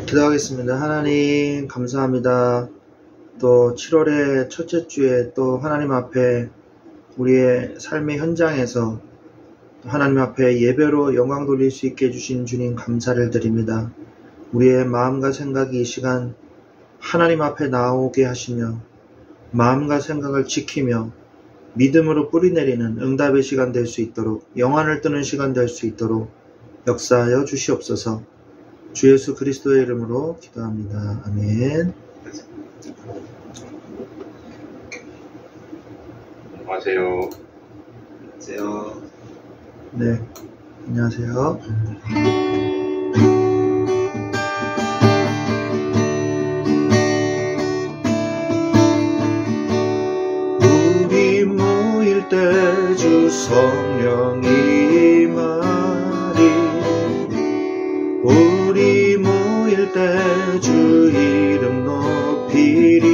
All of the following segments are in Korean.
기도하겠습니다. 하나님 감사합니다. 또 7월의 첫째 주에 또 하나님 앞에 우리의 삶의 현장에서 하나님 앞에 예배로 영광 돌릴 수 있게 해주신 주님 감사를 드립니다. 우리의 마음과 생각이 이 시간 하나님 앞에 나오게 하시며 마음과 생각을 지키며 믿음으로 뿌리내리는 응답의 시간 될 수 있도록, 영안을 뜨는 시간 될 수 있도록 역사하여 주시옵소서. 주 예수 그리스도의 이름으로 기도합니다. 아멘. 안녕하세요. 네, 안녕하세요. 우리 모일 때 주 성령이 임하리. 우리 모일 때 주 이름 높이리.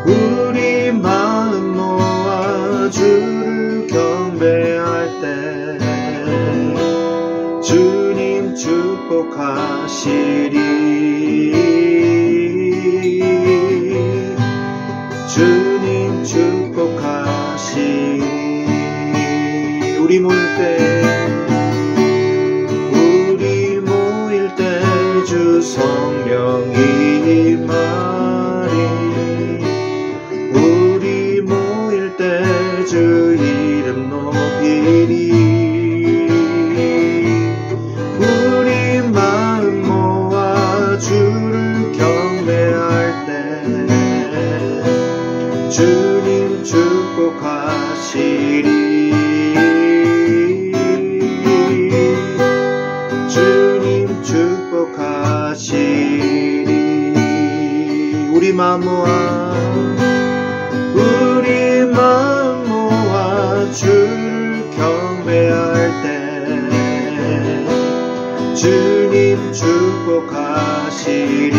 우리 마음 모아 주를 경배할 때 주님 축복하시리. 주님 축복하시리. 우리 모일 때 주 성령이 임하리. 우리 모일 때 주 이름 높이리. 우리 마음 모아 주를 경배할 때 주님 축복하시리. 우리 마음 모아 주를 경배할 때 주님 축복하시리.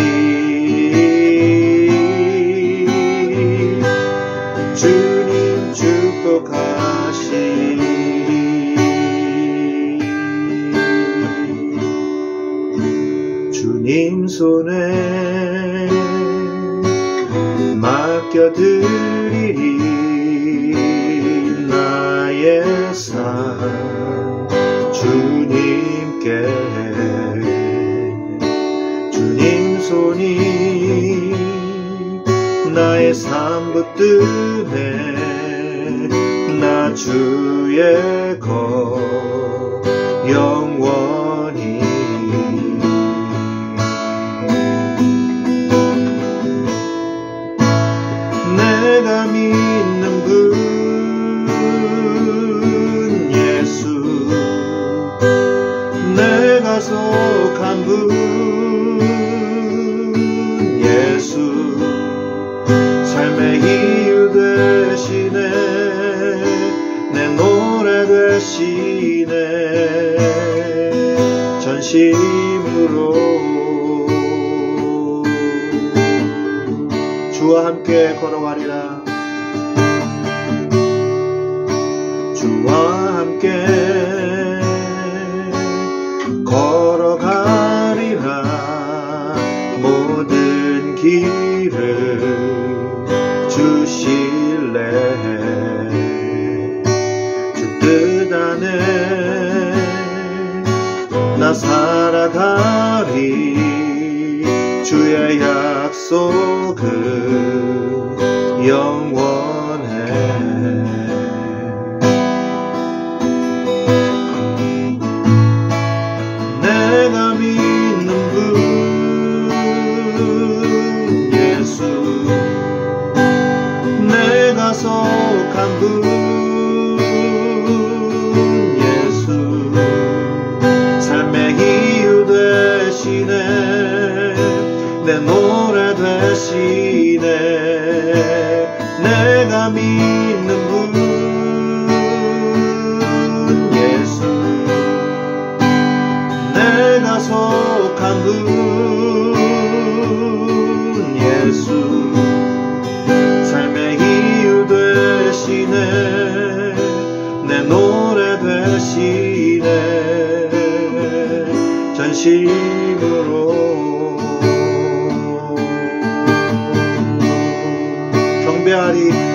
주님 축복하시리. 주님 손에 맡겨드리리. 나의 삶 주님께. 주님 손이 나의 삶 붙드네. 나 주의 것 영원히. 내가 믿는 분 예수. 내가 속한 분 예수. 삶의 이유 되시네. 내 노래 되시네. 전심으로 주와 함께 걸어가리라. 주와 함께 걸어가리라. 모든 길을 주실래. 주 뜻 안에 나 살아가리. 주의 약속은 영원해. 내가 믿는 분 예수. 내가 속한 분 예수. 삶의 이유 되시네. 내 노래 되시네. 내가 믿는 분 예수. 내가 속한 분 예수. 삶의 이유 되시네. 내 노래 되시네. 전심으로 경배하리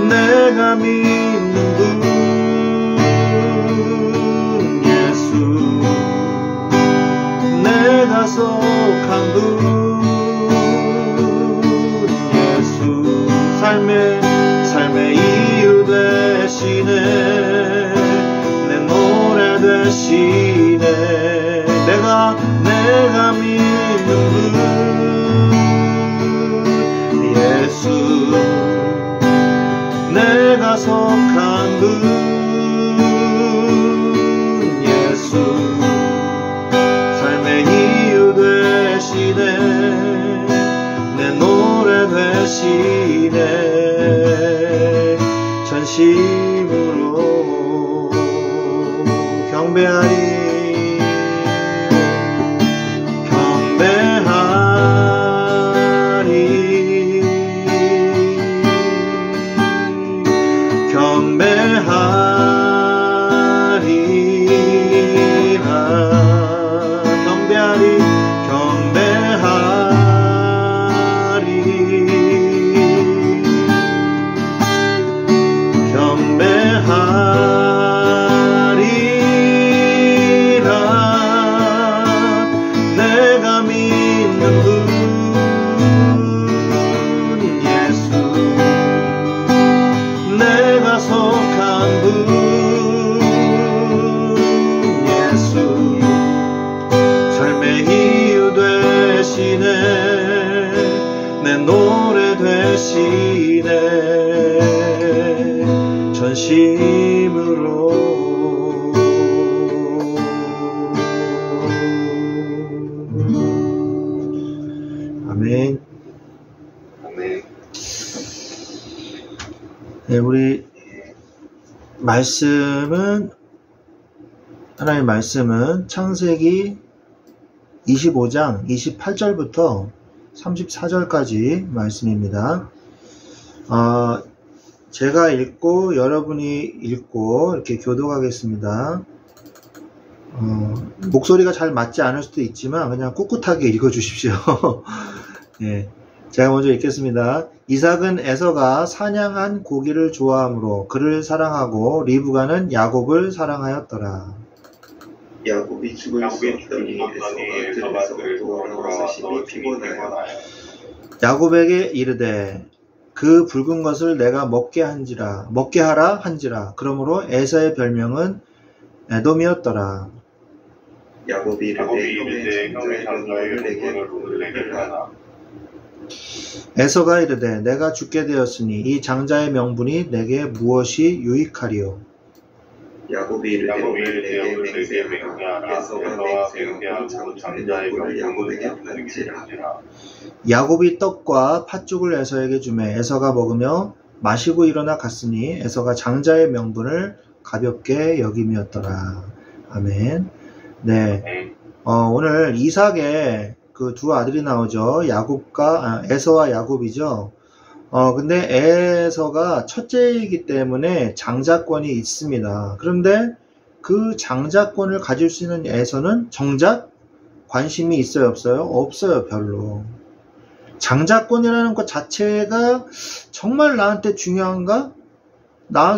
내가 믿는 분 예수, 내가 속한 분 예수, 삶의 이유 되시네, 내 노래 되시네. 내가 믿는 분 예수, 내가 속한 분 예수, 삶의 이유 되시네, 내 노래 되시네. 전심으로 경배하리 내 노래 되시네. 전심으로 아멘. 아멘. 네, 우리 하나님의 말씀은 창세기 25장 28절부터 34절까지 말씀입니다. 제가 읽고 여러분이 읽고 이렇게 교독하겠습니다. 목소리가 잘 맞지 않을 수도 있지만 그냥 꿋꿋하게 읽어주십시오. 네, 제가 먼저 읽겠습니다. 이삭은 에서가 사냥한 고기를 좋아하므로 그를 사랑하고 리브가는 야곱을 사랑하였더라. 야곱이 죽을 수 없더니 에서가 그를 돌아와서 심히 피곤하여 야곱에게 이르되 그 붉은 것을 내가 먹게 하라 한지라. 그러므로 에서의 별명은 에돔이었더라. 야곱이 이르되 형의 장자의 내게 하라. 에서가 이르되 내가 죽게 되었으니 이 장자의 명분이 내게 무엇이 유익하리요. 야곱이 이르되 내게 맹세하라. 에서가 맹세하고 장자의 명분을 야곱에게 받지라. 야곱이 떡과 팥죽을 에서에게 주매 에서가 먹으며 마시고 일어나 갔으니 에서가 장자의 명분을 가볍게 여김이었더라. 아멘. 네. 오늘 이삭의 그 두 아들이 나오죠. 에서와 야곱이죠. 근데 에서가 첫째이기 때문에 장자권이 있습니다. 그런데 그 장자권을 가질 수 있는 에서는 정작 관심이 있어요, 없어요? 없어요, 별로. 장자권이라는 것 자체가 정말 나한테 중요한가?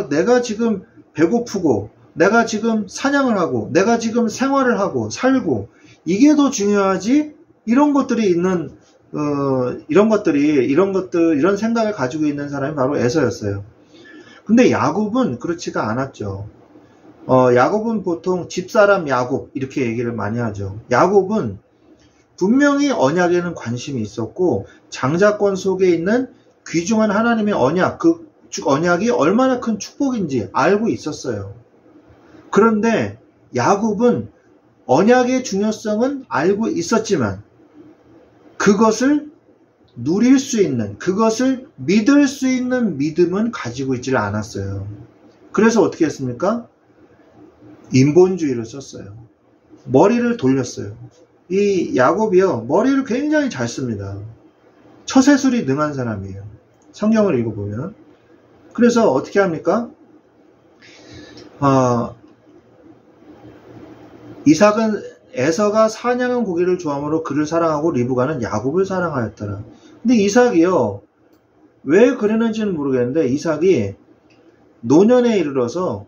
내가 지금 배고프고, 내가 지금 사냥을 하고, 내가 지금 생활을 하고, 살고, 이게 더 중요하지? 이런 생각을 가지고 있는 사람이 바로 에서였어요. 근데 야곱은 그렇지가 않았죠. 야곱은 보통 집사람 야곱, 이렇게 얘기를 많이 하죠. 야곱은 분명히 언약에는 관심이 있었고 장자권 속에 있는 귀중한 하나님의 언약, 그 언약이 얼마나 큰 축복인지 알고 있었어요. 그런데 야곱은 언약의 중요성은 알고 있었지만 그것을 누릴 수 있는, 그것을 믿을 수 있는 믿음은 가지고 있지를 않았어요. 그래서 어떻게 했습니까? 인본주의를 썼어요. 머리를 돌렸어요. 이 야곱이요, 머리를 굉장히 잘 씁니다. 처세술이 능한 사람이에요. 성경을 읽어보면. 그래서 어떻게 합니까? 이삭은 에서가 사냥한 고기를 좋아하므로 그를 사랑하고 리브가는 야곱을 사랑하였더라. 근데 이삭이요, 왜 그랬는지는 모르겠는데 이삭이 노년에 이르러서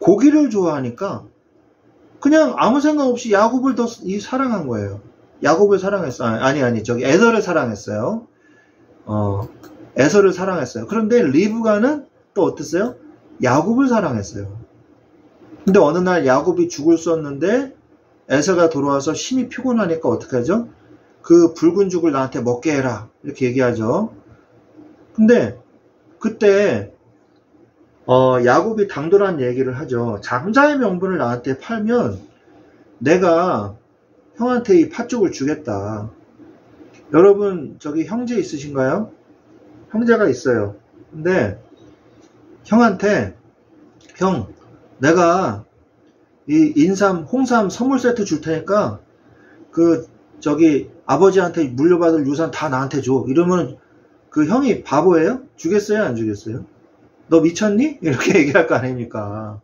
고기를 좋아하니까 그냥 아무 생각 없이 야곱을 더 사랑한 거예요. 야곱을 사랑했어요. 저기 에서를 사랑했어요. 에서를 사랑했어요. 그런데 리브가는 또 어땠어요? 야곱을 사랑했어요. 근데 어느 날 야곱이 죽을 쏘았는데 에서가 돌아와서 심히 피곤하니까 어떻게 하죠? 그 붉은 죽을 나한테 먹게 해라, 이렇게 얘기하죠. 근데 그때 야곱이 당돌한 얘기를 하죠. 장자의 명분을 나한테 팔면 내가 형한테 이 팥죽을 주겠다. 여러분 저기 형제 있으신가요? 형제가 있어요. 근데 형한테 형, 내가 이 인삼, 홍삼 선물 세트 줄 테니까 그 저기 아버지한테 물려받을 유산 다 나한테 줘. 이러면 그 형이 바보예요? 주겠어요? 안 주겠어요? 너 미쳤니? 이렇게 얘기할 거 아닙니까?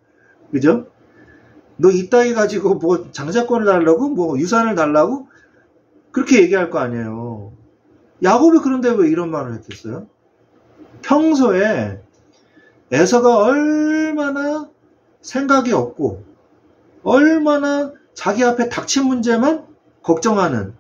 그죠? 너 이따위 가지고 뭐 장자권을 달라고? 뭐 유산을 달라고? 그렇게 얘기할 거 아니에요. 야곱이 그런데 왜 이런 말을 했겠어요? 평소에 에서가 얼마나 생각이 없고 얼마나 자기 앞에 닥친 문제만 걱정하는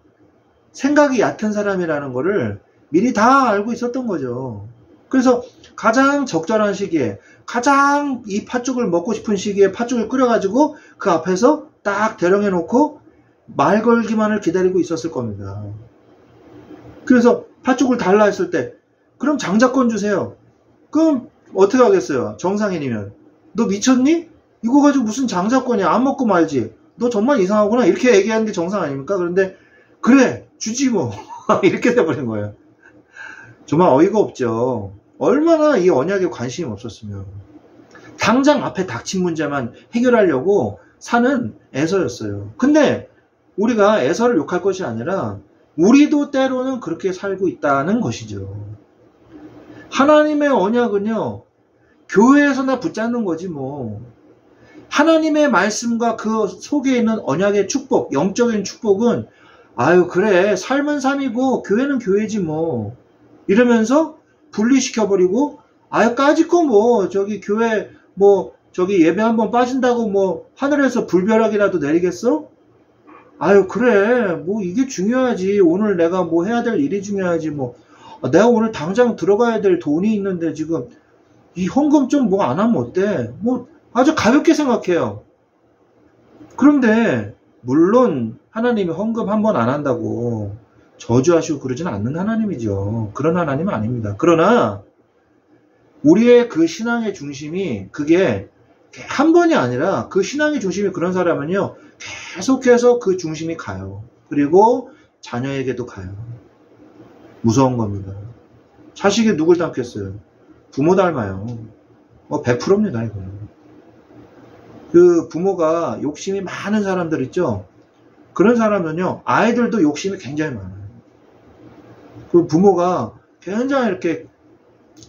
생각이 얕은 사람이라는 거를 미리 다 알고 있었던 거죠. 그래서 가장 적절한 시기에 가장 이 팥죽을 먹고 싶은 시기에 팥죽을 끓여가지고 그 앞에서 딱 대령해 놓고 말 걸기만을 기다리고 있었을 겁니다. 그래서 팥죽을 달라 했을 때 그럼 장자권 주세요. 그럼 어떻게 하겠어요? 정상인이면 너 미쳤니? 이거 가지고 무슨 장자권이야? 안 먹고 말지. 너 정말 이상하구나. 이렇게 얘기하는 게 정상 아닙니까? 그런데 그래 주지 뭐 이렇게 돼버린 거예요. 정말 어이가 없죠. 얼마나 이 언약에 관심이 없었으면. 당장 앞에 닥친 문제만 해결하려고 사는 에서였어요. 근데 우리가 에서를 욕할 것이 아니라 우리도 때로는 그렇게 살고 있다는 것이죠. 하나님의 언약은요, 교회에서나 붙잡는 거지 뭐. 하나님의 말씀과 그 속에 있는 언약의 축복, 영적인 축복은 아유 그래 삶은 삶이고 교회는 교회지 뭐 이러면서 분리시켜버리고 아유 까짓거 뭐 저기 교회 뭐 저기 예배 한번 빠진다고 뭐 하늘에서 불벼락이라도 내리겠어? 아유 그래 뭐 이게 중요하지. 오늘 내가 뭐 해야 될 일이 중요하지. 뭐 내가 오늘 당장 들어가야 될 돈이 있는데 지금 이 헌금 좀 뭐 안 하면 어때? 뭐 아주 가볍게 생각해요. 그런데 물론 하나님이 헌금 한 번 안 한다고 저주하시고 그러지는 않는 하나님이죠. 그런 하나님은 아닙니다. 그러나 우리의 그 신앙의 중심이 그게 한 번이 아니라 그 신앙의 중심이 그런 사람은요 계속해서 그 중심이 가요. 그리고 자녀에게도 가요. 무서운 겁니다. 자식이 누굴 닮겠어요? 부모 닮아요. 100%입니다 이거는. 그 부모가 욕심이 많은 사람들 있죠. 그런 사람은요 아이들도 욕심이 굉장히 많아요. 그 부모가 굉장히 이렇게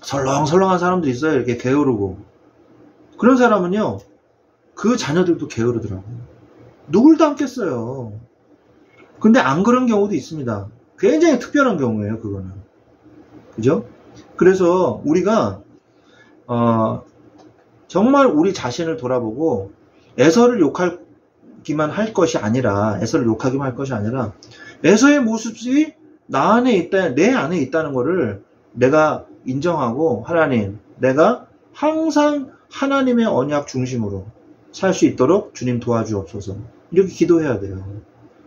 설렁설렁한 사람도 있어요. 이렇게 게으르고. 그런 사람은요 그 자녀들도 게으르더라고요. 누굴 닮겠어요. 근데 안 그런 경우도 있습니다. 굉장히 특별한 경우예요 그거는. 그죠? 그래서 우리가 정말 우리 자신을 돌아보고 에서를 욕하기만 할 것이 아니라 에서를 욕하기만 할 것이 아니라 에서의 모습이 나 안에 있다, 내 안에 있다는 것을 내가 인정하고 하나님, 내가 항상 하나님의 언약 중심으로 살 수 있도록 주님 도와주옵소서. 이렇게 기도해야 돼요.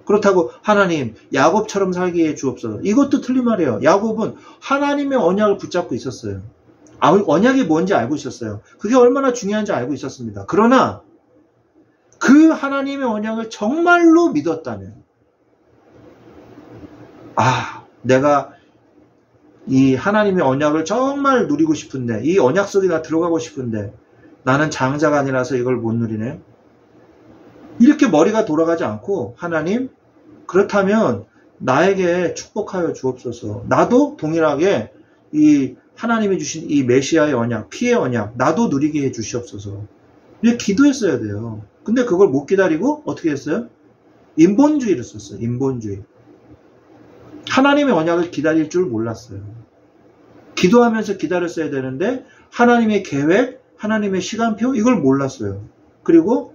그렇다고 하나님 야곱처럼 살게 해 주옵소서. 이것도 틀린 말이에요. 야곱은 하나님의 언약을 붙잡고 있었어요. 언약이 뭔지 알고 있었어요. 그게 얼마나 중요한지 알고 있었습니다. 그러나 그 하나님의 언약을 정말로 믿었다면, 내가 이 하나님의 언약을 정말 누리고 싶은데, 이 언약 속에 나 들어가고 싶은데 나는 장자가 아니라서 이걸 못 누리네. 이렇게 머리가 돌아가지 않고, 하나님, 그렇다면 나에게 축복하여 주옵소서. 나도 동일하게 이 하나님이 주신 이 메시아의 언약, 피의 언약, 나도 누리게 해 주시옵소서. 이렇게 기도했어야 돼요. 근데 그걸 못 기다리고 어떻게 했어요? 인본주의를 썼어요. 인본주의. 하나님의 언약을 기다릴 줄 몰랐어요. 기도하면서 기다렸어야 되는데 하나님의 계획, 하나님의 시간표, 이걸 몰랐어요. 그리고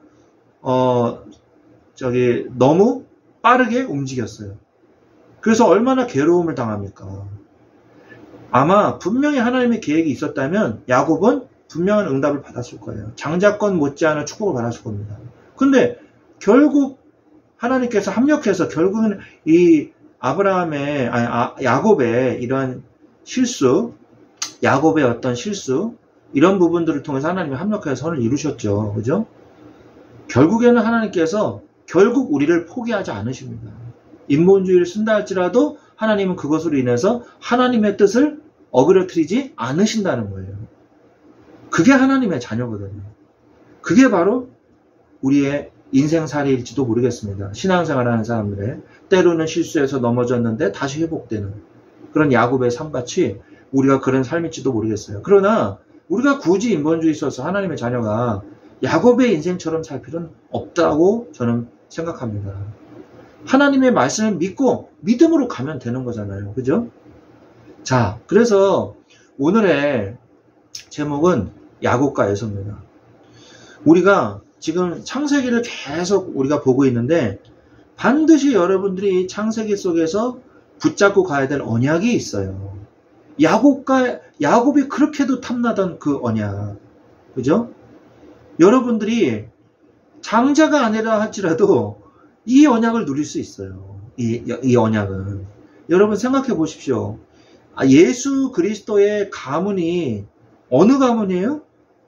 너무 빠르게 움직였어요. 그래서 얼마나 괴로움을 당합니까? 아마 분명히 하나님의 계획이 있었다면 야곱은 분명한 응답을 받았을 거예요. 장자권 못지않은 축복을 받았을 겁니다. 근데 결국 하나님께서 합력해서 결국은 이 야곱의 이런 실수, 야곱의 어떤 실수, 이런 부분들을 통해서 하나님이 합력해서 선을 이루셨죠. 그죠? 결국에는 하나님께서 결국 우리를 포기하지 않으십니다. 인본주의를 쓴다 할지라도 하나님은 그것으로 인해서 하나님의 뜻을 어그러뜨리지 않으신다는 거예요. 그게 하나님의 자녀거든요. 그게 바로 우리의 인생살이일지도 모르겠습니다. 신앙생활하는 사람들의 때로는 실수해서 넘어졌는데 다시 회복되는 그런 야곱의 삶같이 우리가 그런 삶일지도 모르겠어요. 그러나 우리가 굳이 인본주의 써서 하나님의 자녀가 야곱의 인생처럼 살 필요는 없다고 저는 생각합니다. 하나님의 말씀을 믿고 믿음으로 가면 되는 거잖아요. 그죠? 자, 그래서 오늘의 제목은 야곱과 에서입니다. 우리가 지금 창세기를 계속 우리가 보고 있는데 반드시 여러분들이 창세기 속에서 붙잡고 가야 될 언약이 있어요. 야곱이 그렇게도 탐나던 그 언약. 그죠? 여러분들이 장자가 아니라 할지라도 이 언약을 누릴 수 있어요. 이 언약은. 여러분 생각해 보십시오. 예수 그리스도의 가문이 어느 가문이에요?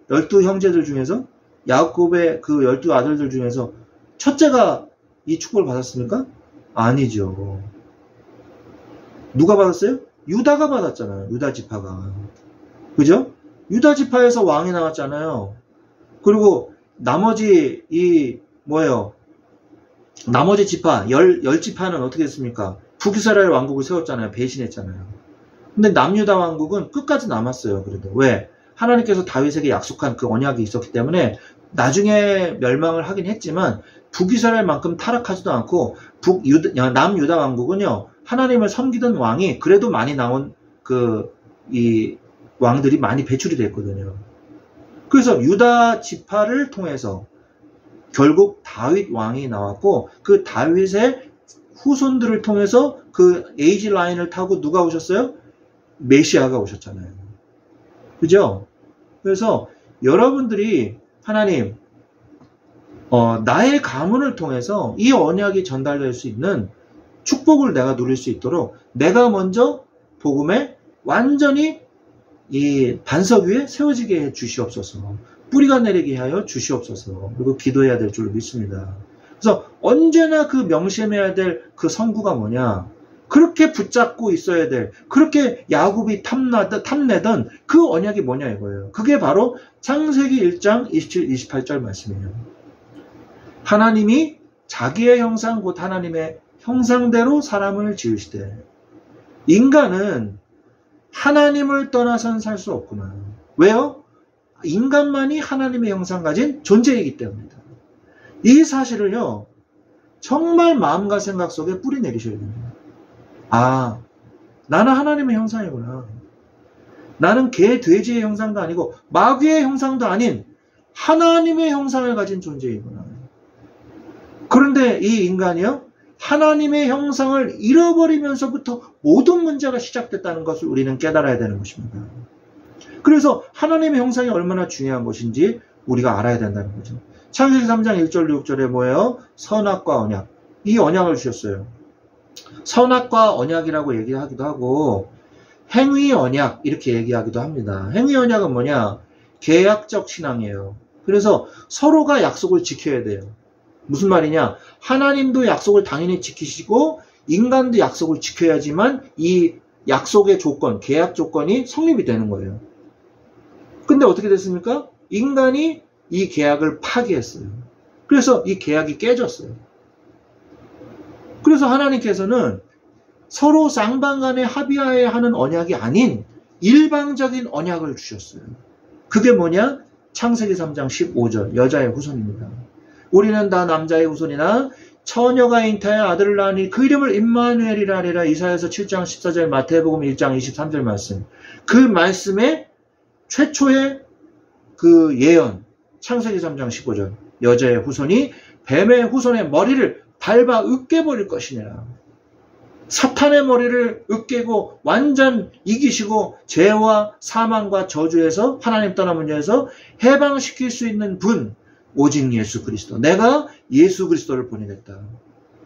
12 형제들 중에서? 야곱의 그 12 아들들 중에서 첫째가 이 축복을 받았습니까? 아니죠. 누가 받았어요? 유다가 받았잖아요. 유다 지파가. 그죠? 유다 지파에서 왕이 나왔잖아요. 그리고 나머지 나머지 지파, 열 지파는 어떻게 했습니까? 북이스라엘 왕국을 세웠잖아요. 배신했잖아요. 근데 남유다 왕국은 끝까지 남았어요. 그래도. 왜? 하나님께서 다윗에게 약속한 그 언약이 있었기 때문에 나중에 멸망을 하긴 했지만 북이스라엘만큼 타락하지도 않고 남유다 왕국은요, 하나님을 섬기던 왕이 그래도 많이 나온 이 왕들이 많이 배출이 됐거든요. 그래서 유다 지파를 통해서 결국 다윗 왕이 나왔고 그 다윗의 후손들을 통해서 그 에이지 라인을 타고 누가 오셨어요? 메시아가 오셨잖아요. 그죠? 그래서 여러분들이 하나님, 나의 가문을 통해서 이 언약이 전달될 수 있는 축복을 내가 누릴 수 있도록 내가 먼저 복음에 완전히 이 반석 위에 세워지게 해 주시옵소서. 뿌리가 내리게 하여 주시옵소서. 그리고 기도해야 될 줄로 믿습니다. 그래서 언제나 그 명심해야 될 그 성구가 뭐냐? 그렇게 붙잡고 있어야 될, 그렇게 야곱이 탐내던 그 언약이 뭐냐 이거예요. 그게 바로 창세기 1장 27, 28절 말씀이에요. 하나님이 자기의 형상 곧 하나님의 형상대로 사람을 지으시되 인간은 하나님을 떠나선 살 수 없구나. 왜요? 인간만이 하나님의 형상 가진 존재이기 때문이다. 이 사실을요, 정말 마음과 생각 속에 뿌리 내리셔야 됩니다. 나는 하나님의 형상이구나. 나는 개, 돼지의 형상도 아니고 마귀의 형상도 아닌 하나님의 형상을 가진 존재이구나. 그런데 이 인간이요, 하나님의 형상을 잃어버리면서부터 모든 문제가 시작됐다는 것을 우리는 깨달아야 되는 것입니다. 그래서 하나님의 형상이 얼마나 중요한 것인지 우리가 알아야 된다는 거죠. 창세기 3장 1절 6절에 뭐예요? 선악과 언약. 이 언약을 주셨어요. 선악과 언약이라고 얘기하기도 하고 행위 언약 이렇게 얘기하기도 합니다. 행위 언약은 뭐냐? 계약적 신앙이에요. 그래서 서로가 약속을 지켜야 돼요. 무슨 말이냐? 하나님도 약속을 당연히 지키시고 인간도 약속을 지켜야지만 이 약속의 조건, 계약 조건이 성립이 되는 거예요. 근데 어떻게 됐습니까? 인간이 이 계약을 파기했어요. 그래서 이 계약이 깨졌어요. 그래서 하나님께서는 서로 쌍방간에 합의하여 하는 언약이 아닌 일방적인 언약을 주셨어요. 그게 뭐냐? 창세기 3장 15절 여자의 후손입니다. 우리는 다 남자의 후손이나 처녀가 잉타해 아들을 낳으니 그 이름을 임마누엘이라 하리라. 이사야서 7장 14절 마태복음 1장 23절 말씀. 그 말씀의 최초의 그 예언 창세기 3장 15절 여자의 후손이 뱀의 후손의 머리를 밟아 으깨버릴 것이니라. 사탄의 머리를 으깨고 완전 이기시고 죄와 사망과 저주에서 하나님 떠난 문제에서 해방시킬 수 있는 분 오직 예수 그리스도. 내가 예수 그리스도를 보내겠다.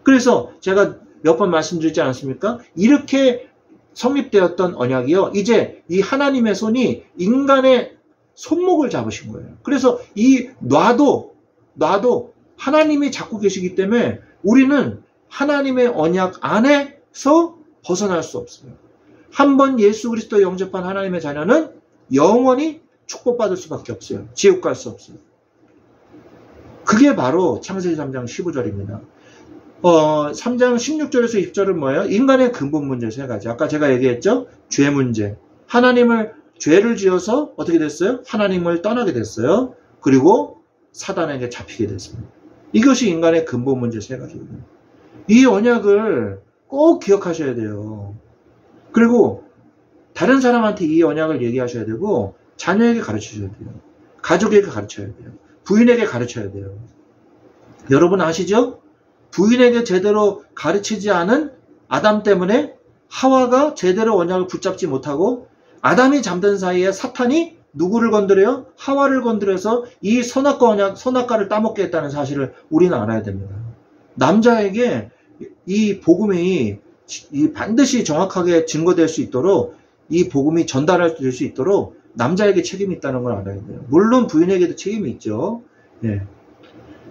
그래서 제가 몇 번 말씀드리지 않았습니까? 이렇게 성립되었던 언약이요. 이제 이 하나님의 손이 인간의 손목을 잡으신 거예요. 그래서 이 놔도 하나님이 잡고 계시기 때문에 우리는 하나님의 언약 안에서 벗어날 수 없어요. 한번 예수 그리스도 영접한 하나님의 자녀는 영원히 축복받을 수밖에 없어요. 지옥 갈 수 없어요. 그게 바로 창세기 3장 15절입니다. 3장 16절에서 20절은 뭐예요? 인간의 근본 문제 세 가지. 아까 제가 얘기했죠? 죄 문제. 죄를 지어서 어떻게 됐어요? 하나님을 떠나게 됐어요. 그리고 사단에게 잡히게 됐습니다. 이것이 인간의 근본 문제 세 가지거든요. 이 언약을 꼭 기억하셔야 돼요. 그리고 다른 사람한테 이 언약을 얘기하셔야 되고 자녀에게 가르치셔야 돼요. 가족에게 가르쳐야 돼요. 부인에게 가르쳐야 돼요. 여러분 아시죠? 부인에게 제대로 가르치지 않은 아담 때문에 하와가 제대로 언약을 붙잡지 못하고 아담이 잠든 사이에 사탄이 누구를 건드려요? 하와를 건드려서 이 선악과를 따먹게 했다는 사실을 우리는 알아야 됩니다. 남자에게 이 복음이 반드시 정확하게 증거될 수 있도록 이 복음이 전달될 수 있도록 남자에게 책임이 있다는 걸 알아야 돼요. 물론 부인에게도 책임이 있죠. 예.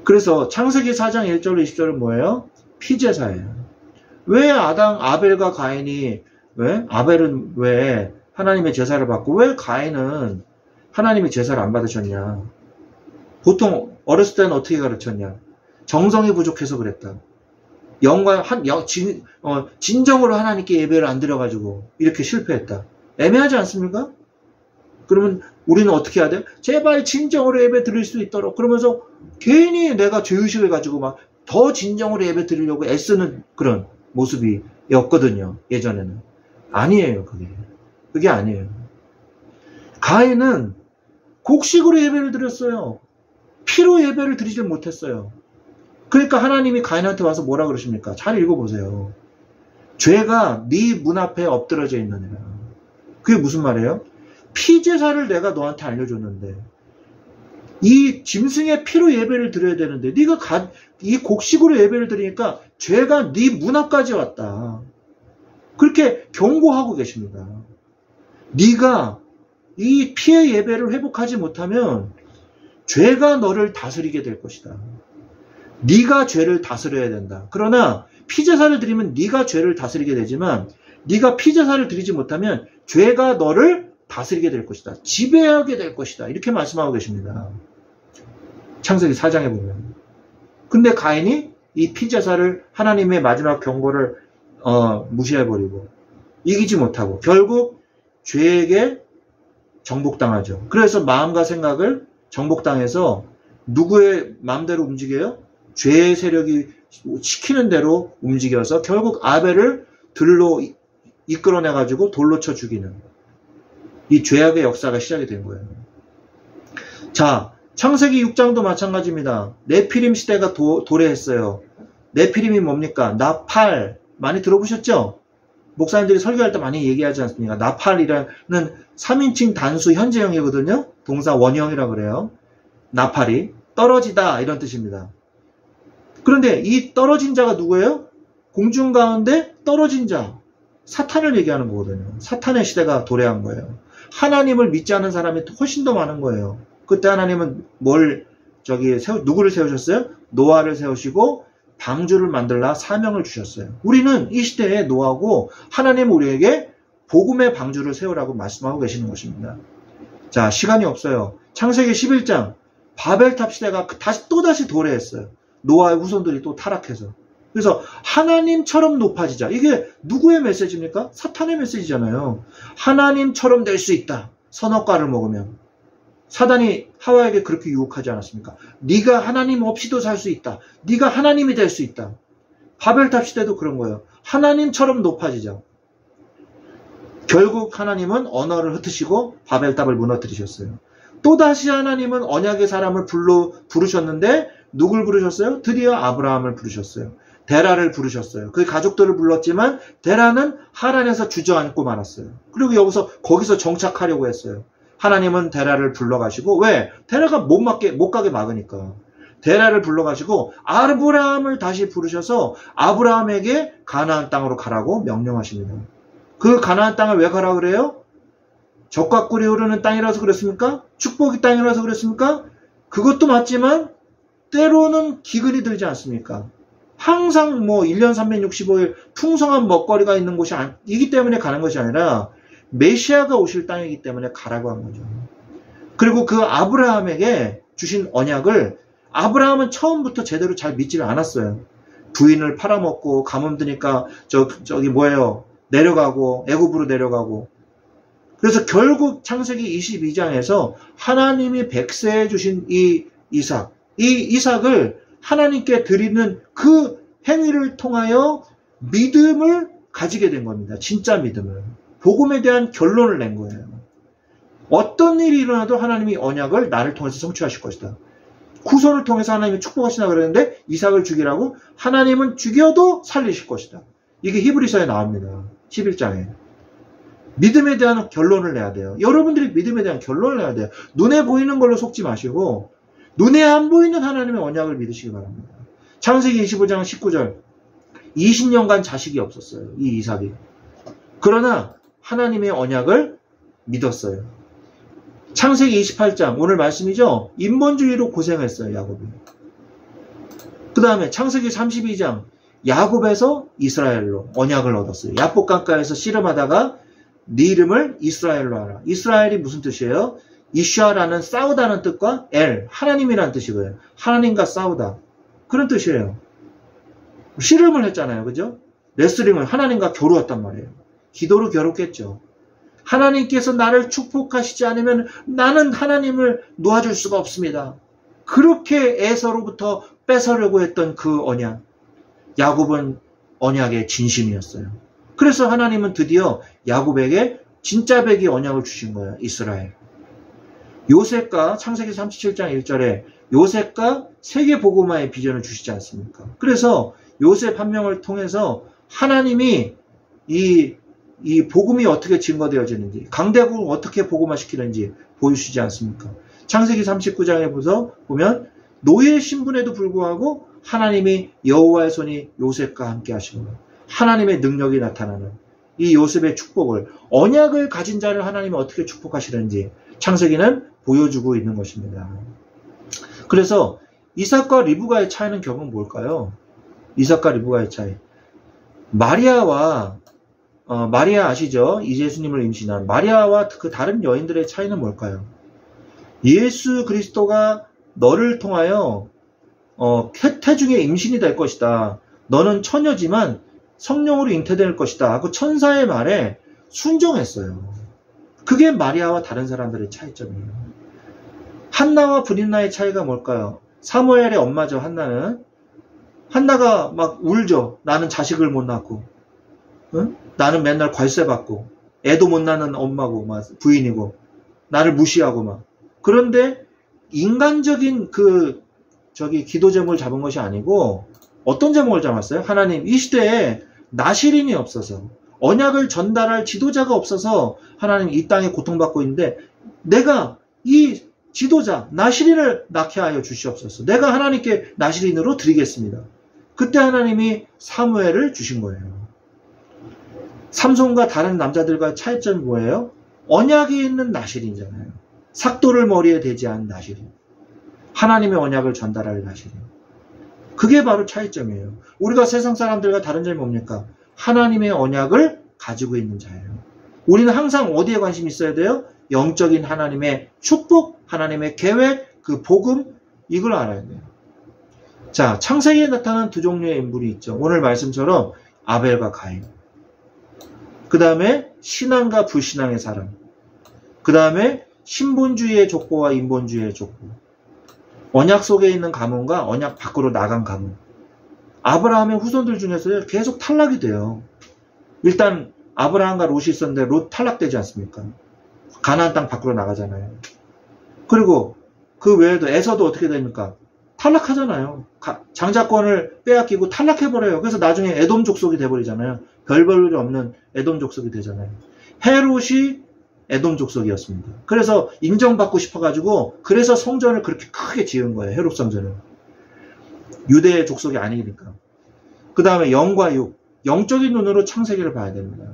그래서 창세기 4장 1절 20절은 뭐예요? 피제사예요. 왜 아벨과 가인이 아벨은 왜 하나님의 제사를 받고 왜 가인은 하나님의 제사를 안 받으셨냐? 보통 어렸을 때는 어떻게 가르쳤냐? 정성이 부족해서 그랬다. 진정으로 하나님께 예배를 안 드려가지고 이렇게 실패했다. 애매하지 않습니까? 그러면 우리는 어떻게 해야 돼요? 제발 진정으로 예배 드릴 수 있도록 그러면서 괜히 내가 죄의식을 가지고 막 더 진정으로 예배 드리려고 애쓰는 그런 모습이었거든요. 예전에는. 아니에요. 그게 아니에요. 가인은 곡식으로 예배를 드렸어요. 피로 예배를 드리질 못했어요. 그러니까 하나님이 가인한테 와서 뭐라 그러십니까? 잘 읽어보세요. 죄가 네 문 앞에 엎드러져 있느니라. 그게 무슨 말이에요? 피제사를 내가 너한테 알려줬는데 이 짐승의 피로 예배를 드려야 되는데 네가 이 곡식으로 예배를 드리니까 죄가 네 문 앞까지 왔다. 그렇게 경고하고 계십니다. 네가 이 피의 예배를 회복하지 못하면 죄가 너를 다스리게 될 것이다. 네가 죄를 다스려야 된다. 그러나 피제사를 드리면 네가 죄를 다스리게 되지만 네가 피제사를 드리지 못하면 죄가 너를 다스리게 될 것이다. 지배하게 될 것이다. 이렇게 말씀하고 계십니다. 창세기 4장에 보면. 근데 가인이 이 피제사를 하나님의 마지막 경고를 무시해버리고 이기지 못하고 결국 죄에게 정복당하죠. 그래서 마음과 생각을 정복당해서 누구의 마음대로 움직여요? 죄의 세력이 시키는 대로 움직여서 결국 아벨을 들로 이끌어내가지고 돌로 쳐 죽이는 이 죄악의 역사가 시작이 된 거예요. 자, 창세기 6장도 마찬가지입니다. 네피림 시대가 도래했어요. 네피림이 뭡니까? 나팔. 많이 들어보셨죠? 목사님들이 설교할 때 많이 얘기하지 않습니까? 나팔이라는 3인칭 단수 현재형이거든요. 동사 원형이라고 그래요. 나팔이 떨어지다 이런 뜻입니다. 그런데 이 떨어진 자가 누구예요? 공중 가운데 떨어진 자. 사탄을 얘기하는 거거든요. 사탄의 시대가 도래한 거예요. 하나님을 믿지 않는 사람이 훨씬 더 많은 거예요. 그때 하나님은 누구를 세우셨어요? 노아를 세우시고 방주를 만들라 사명을 주셨어요. 우리는 이 시대에 노아고 하나님은 우리에게 복음의 방주를 세우라고 말씀하고 계시는 것입니다. 자, 시간이 없어요. 창세기 11장 바벨탑 시대가 또다시 도래했어요. 노아의 후손들이 또 타락해서. 그래서 하나님처럼 높아지자. 이게 누구의 메시지입니까? 사탄의 메시지잖아요. 하나님처럼 될 수 있다. 선악과를 먹으면. 사단이 하와에게 그렇게 유혹하지 않았습니까? 네가 하나님 없이도 살 수 있다. 네가 하나님이 될 수 있다. 바벨탑 시대도 그런 거예요. 하나님처럼 높아지자. 결국 하나님은 언어를 흩으시고 바벨탑을 무너뜨리셨어요. 또다시 하나님은 언약의 사람을 부르셨는데 누굴 부르셨어요? 드디어 아브라함을 부르셨어요. 데라를 부르셨어요. 그 가족들을 불렀지만 데라는 하란에서 주저앉고 말았어요. 그리고 거기서 정착하려고 했어요. 하나님은 데라를 불러가시고, 왜? 데라가 못 가게 막으니까. 데라를 불러가시고 아브라함을 다시 부르셔서 아브라함에게 가나안 땅으로 가라고 명령하십니다. 그 가나안 땅을 왜 가라고 그래요? 젖과 꿀이 흐르는 땅이라서 그랬습니까? 축복의 땅이라서 그랬습니까? 그것도 맞지만 때로는 기근이 들지 않습니까? 항상 1년 365일 풍성한 먹거리가 있는 곳이기 때문에 가는 것이 아니라 메시아가 오실 땅이기 때문에 가라고 한 거죠. 그리고 그 아브라함에게 주신 언약을 아브라함은 처음부터 제대로 잘 믿지를 않았어요. 부인을 팔아먹고 가뭄 드니까 내려가고 애굽으로 내려가고. 그래서 결국 창세기 22장에서 하나님이 백세해 주신 이 이삭을 하나님께 드리는 그 행위를 통하여 믿음을 가지게 된 겁니다. 진짜 믿음을. 복음에 대한 결론을 낸 거예요. 어떤 일이 일어나도 하나님이 언약을 나를 통해서 성취하실 것이다. 후손을 통해서 하나님이 축복하시나 그러는데 이삭을 죽이라고 하나님은 죽여도 살리실 것이다. 이게 히브리서에 나옵니다. 11장에. 믿음에 대한 결론을 내야 돼요. 여러분들이 믿음에 대한 결론을 내야 돼요. 눈에 보이는 걸로 속지 마시고 눈에 안 보이는 하나님의 언약을 믿으시기 바랍니다. 창세기 25장 19절 20년간 자식이 없었어요. 이 이삭이. 그러나 하나님의 언약을 믿었어요. 창세기 28장 오늘 말씀이죠. 인본주의로 고생했어요. 야곱이. 그 다음에 창세기 32장 야곱에서 이스라엘로 언약을 얻었어요. 야복 강가에서 씨름하다가 네 이름을 이스라엘로 하라. 이스라엘이 무슨 뜻이에요? 이슈아라는 싸우다는 뜻과 하나님이라는 뜻이고요. 하나님과 싸우다. 그런 뜻이에요. 씨름을 했잖아요. 그죠? 레슬링을 하나님과 겨루었단 말이에요. 기도로 겨뤘겠죠. 하나님께서 나를 축복하시지 않으면 나는 하나님을 놓아줄 수가 없습니다. 그렇게 에서로부터 뺏으려고 했던 그 언약. 야곱은 언약의 진심이었어요. 그래서 하나님은 드디어 야곱에게 진짜 백의 언약을 주신 거예요. 이스라엘. 요셉과 창세기 37장 1절에 요셉과 세계 복음화의 비전을 주시지 않습니까? 그래서 요셉 한 명을 통해서 하나님이 이 복음이 어떻게 증거되어지는지, 강대국을 어떻게 복음화시키는지 보여주시지 않습니까? 창세기 39장에 보면 노예의 신분에도 불구하고 하나님이 여호와의 손이 요셉과 함께 하시고 하나님의 능력이 나타나는 이 요셉의 축복을, 언약을 가진 자를 하나님이 어떻게 축복하시는지 창세기는 보여주고 있는 것입니다. 그래서 이삭과 리브가의 차이는 결국 뭘까요? 이삭과 리브가의 차이. 마리아 아시죠? 예수님을 임신한 마리아와 그 다른 여인들의 차이는 뭘까요? 예수 그리스도가 너를 통하여 태중에 임신이 될 것이다. 너는 처녀지만 성령으로 잉태될 것이다 하고 천사의 말에 순종했어요. 그게 마리아와 다른 사람들의 차이점이에요. 한나와 브린나의 차이가 뭘까요? 사무엘의 엄마죠. 한나가 막 울죠. 나는 자식을 못 낳고, 응? 나는 맨날 괄세 받고, 애도 못 낳는 엄마고, 부인이고, 나를 무시하고 막. 그런데 인간적인 기도 제목을 잡은 것이 아니고 어떤 제목을 잡았어요? 하나님, 이 시대에 나시린이 없어서, 언약을 전달할 지도자가 없어서 하나님 이 땅에 고통받고 있는데 내가 이 지도자 나시린을 낳게 하여 주시옵소서. 내가 하나님께 나시린으로 드리겠습니다. 그때 하나님이 사무엘을 주신 거예요. 삼손과 다른 남자들과 차이점이 뭐예요? 언약이 있는 나시린이잖아요. 삭도를 머리에 대지 않은 나시린. 하나님의 언약을 전달할 나시린. 그게 바로 차이점이에요. 우리가 세상 사람들과 다른 점이 뭡니까? 하나님의 언약을 가지고 있는 자예요. 우리는 항상 어디에 관심이 있어야 돼요? 영적인 하나님의 축복, 하나님의 계획, 그 복음, 이걸 알아야 돼요. 자, 창세기에 나타난 두 종류의 인물이 있죠. 오늘 말씀처럼 아벨과 가인. 그 다음에 신앙과 불신앙의 사람. 그 다음에 신본주의의 족보와 인본주의의 족보. 언약 속에 있는 가문과 언약 밖으로 나간 가문. 아브라함의 후손들 중에서 계속 탈락이 돼요. 일단 아브라함과 롯이 있었는데 롯 탈락되지 않습니까? 가나안 땅 밖으로 나가잖아요. 그리고 그 외에도 에서도 어떻게 됩니까? 탈락하잖아요. 장자권을 빼앗기고 탈락해버려요. 그래서 나중에 에돔 족속이 돼버리잖아요. 별 볼일 없는 에돔 족속이 되잖아요. 헤롯이 에돔 족속이었습니다. 그래서 인정받고 싶어가지고 그래서 성전을 그렇게 크게 지은 거예요. 헤롯 성전을. 유대의 족속이 아니니까. 그 다음에 영과 육. 영적인 눈으로 창세기를 봐야 됩니다.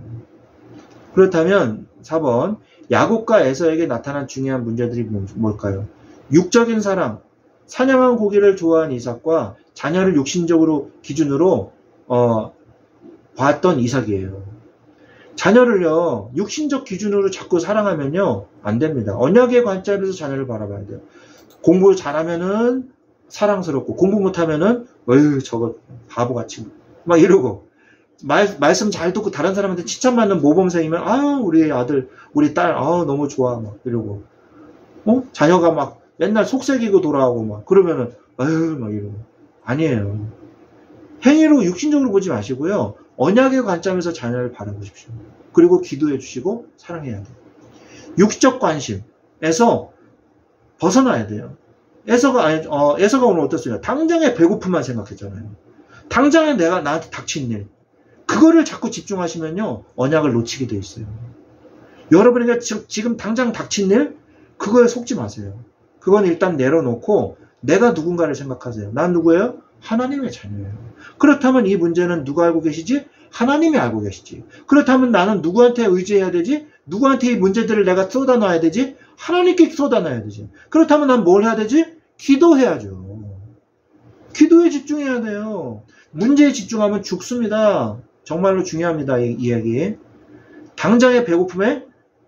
그렇다면 4번 야곱과 에서에게 나타난 중요한 문제들이 뭘까요? 육적인 사랑, 사냥한 고기를 좋아한 이삭과 자녀를 육신적으로 기준으로 봤던 이삭이에요. 자녀를요 육신적 기준으로 자꾸 사랑하면요 안 됩니다. 언약의 관점에서 자녀를 바라봐야 돼요. 공부 잘하면은 사랑스럽고 공부 못하면은 어휴 저거 바보같이 막 이러고 말씀 잘 듣고 다른 사람한테 칭찬받는 모범생이면 아 우리 아들 우리 딸 아 너무 좋아 막 이러고 자녀가 막 맨날 속색이고 돌아오고 막 그러면은 아유 막 이러고 아니에요. 행위로 육신적으로 보지 마시고요. 언약의 관점에서 자녀를 바라보십시오. 그리고 기도해 주시고 사랑해야 돼요. 육적 관심에서 벗어나야 돼요. 에서가 오늘 어땠어요? 당장의 배고픔만 생각했잖아요. 당장에 내가 나한테 닥친 일 그거를 자꾸 집중하시면요 언약을 놓치게 돼 있어요. 여러분에게 지금 당장 닥친 일 그거에 속지 마세요. 그건 일단 내려놓고 내가 누군가를 생각하세요. 난 누구예요? 하나님의 자녀예요. 그렇다면 이 문제는 누가 알고 계시지? 하나님이 알고 계시지. 그렇다면 나는 누구한테 의지해야 되지? 누구한테 이 문제들을 내가 쏟아놔야 되지? 하나님께 쏟아놔야 되지. 그렇다면 난 뭘 해야 되지? 기도해야죠. 기도에 집중해야 돼요. 문제에 집중하면 죽습니다. 정말로 중요합니다. 이 이야기. 당장의 배고픔에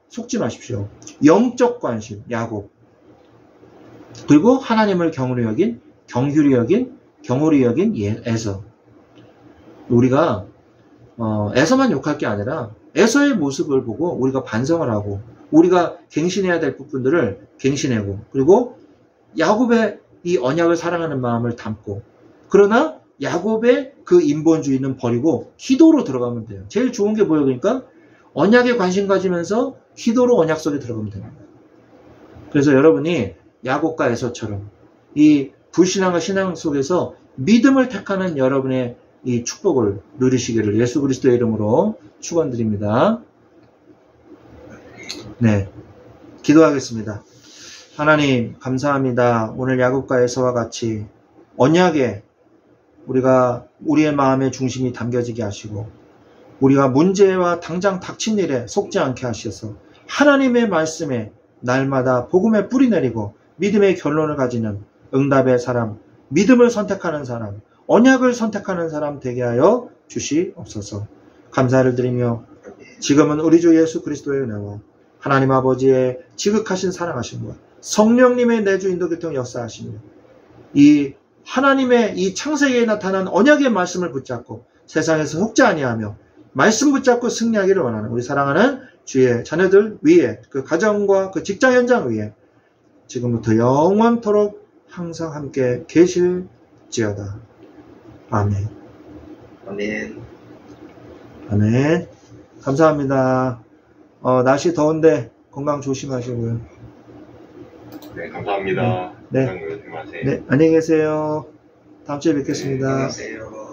속지 마십시오. 영적 관심, 야곱. 그리고 하나님을 경홀히 여긴, 경홀히 여긴 에서. 우리가 에서만 욕할 게 아니라 에서의 모습을 보고 우리가 반성을 하고 우리가 갱신해야 될 부분들을 갱신하고 그리고 야곱의 이 언약을 사랑하는 마음을 담고 그러나 야곱의 그 인본주의는 버리고 기도로 들어가면 돼요. 제일 좋은 게 뭐예요? 그러니까 언약에 관심 가지면서 기도로 언약 속에 들어가면 됩니다. 그래서 여러분이 야곱과 에서처럼 이 불신앙과 신앙 속에서 믿음을 택하는 여러분의 이 축복을 누리시기를 예수 그리스도의 이름으로 축원드립니다. 네, 기도하겠습니다. 하나님 감사합니다. 오늘 야곱과 에서와 같이 언약에 우리가 우리의 마음의 중심이 담겨지게 하시고 우리가 문제와 당장 닥친 일에 속지 않게 하셔서 하나님의 말씀에 날마다 복음의 뿌리 내리고 믿음의 결론을 가지는 응답의 사람, 믿음을 선택하는 사람, 언약을 선택하는 사람 되게 하여 주시옵소서. 감사를 드리며 지금은 우리 주 예수 그리스도의 은혜와 하나님 아버지의 지극하신 사랑하심과 성령님의 내주 인도 교통 역사하시며 이 하나님의 이 창세기에 나타난 언약의 말씀을 붙잡고 세상에서 속지 아니하며 말씀 붙잡고 승리하기를 원하는 우리 사랑하는 주의 자녀들 위에 그 가정과 그 직장 현장 위에 지금부터 영원토록 항상 함께 계실지어다. 아멘. 아멘. 아멘. 감사합니다. 날씨 더운데 건강 조심하시고요. 네, 감사합니다. 네. 건강 조심하세요. 네, 안녕히 계세요. 다음 주에 뵙겠습니다. 안녕히 계세요.